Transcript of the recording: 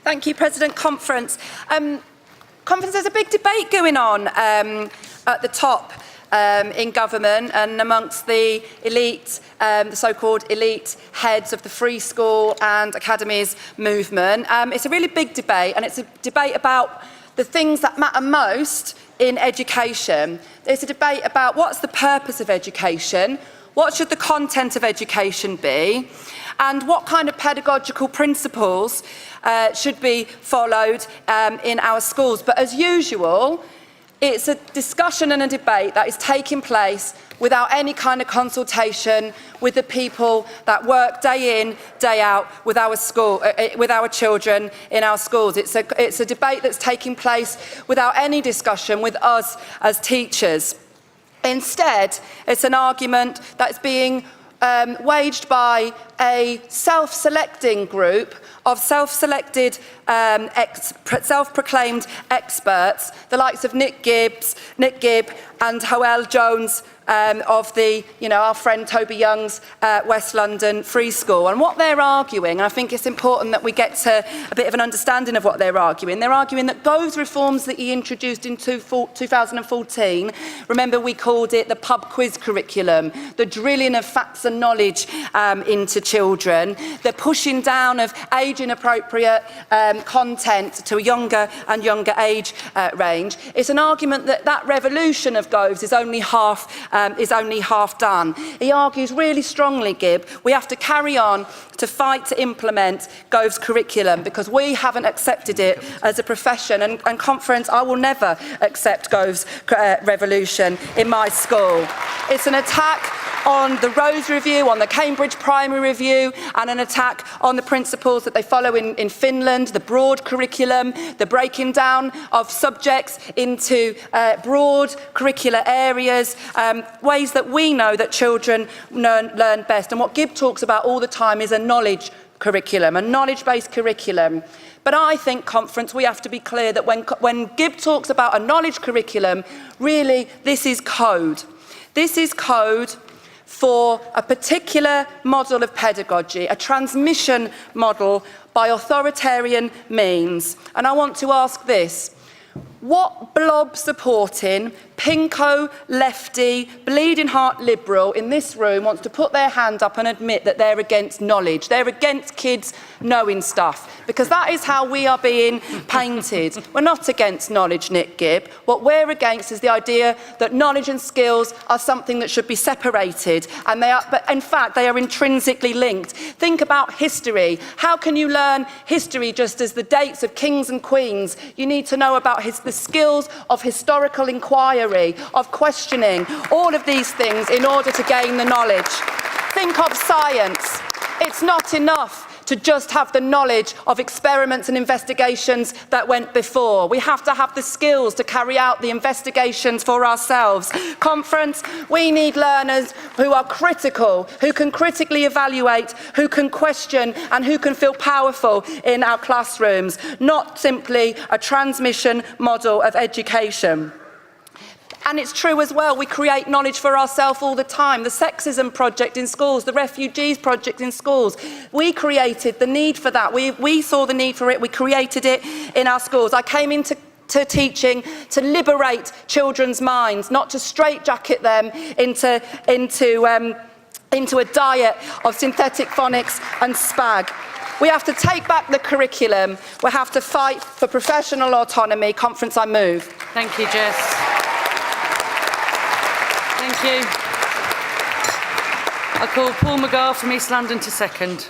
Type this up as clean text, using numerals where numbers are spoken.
Thank you, President. Conference. There's a big debate going on at the top in government and amongst the elite, the so-called elite heads of the free school and academies movement. It's a really big debate, and it's a debate about the things that matter most in education. It's a debate about what's the purpose of education, what should the content of education be, and what kind of pedagogical principles should be followed in our schools. But as usual, it's a discussion and a debate that is taking place without any kind of consultation with the people that work day in, day out with our children in our schools. It's a debate that's taking place without any discussion with us as teachers. Instead, it's an argument that's being waged by a self-selecting group of self-selected, self-proclaimed experts, the likes of Nick Gibb and Hoel Jones of our friend Toby Young's West London Free School. And what they're arguing, and I think it's important that we get to a bit of an understanding of what they're arguing that those reforms that he introduced in 2014, remember we called it the pub quiz curriculum, the drilling of facts and knowledge into children, the pushing down of age-inappropriate content to a younger and younger age range. It's an argument that that revolution of Gove's is only half done. He argues really strongly, Gibb, we have to carry on to fight to implement Gove's curriculum because we haven't accepted it as a profession. And Conference, I will never accept Gove's revolution in my school. It's an attack on the Rose Review, on the Cambridge Primary Review, and an attack on the principles that they follow in Finland, the broad curriculum, the breaking down of subjects into broad curricular areas, ways that we know that children learn best. And what Gibb talks about all the time is a knowledge curriculum, a knowledge-based curriculum. But I think, Conference, we have to be clear that when Gibb talks about a knowledge curriculum, really this is code. This is code for a particular model of pedagogy, a transmission model by authoritarian means. And I want to ask this: what blob-supporting, pinko, lefty, bleeding heart liberal in this room wants to put their hand up and admit that they're against knowledge? They're against kids knowing stuff, because that is how we are being painted. We're not against knowledge, Nick Gibb. What we're against is the idea that knowledge and skills are something that should be separated, and but in fact they are intrinsically linked. Think about history. How can you learn history just as the dates of kings and queens? You need to know about the skills of historical inquiry, of questioning, all of these things in order to gain the knowledge. Think of science. It's not enough to just have the knowledge of experiments and investigations that went before. We have to have the skills to carry out the investigations for ourselves. Conference, we need learners who are critical, who can critically evaluate, who can question, and who can feel powerful in our classrooms, not simply a transmission model of education. And it's true as well, we create knowledge for ourselves all the time. The sexism project in schools, the refugees project in schools. We created the need for that. We saw the need for it, we created it in our schools. I came into teaching to liberate children's minds, not to straitjacket them into a diet of synthetic phonics and spag. We have to take back the curriculum. We have to fight for professional autonomy. Conference, I move. Thank you, Jess. Thank you. I call Paul McGarr from East London to second.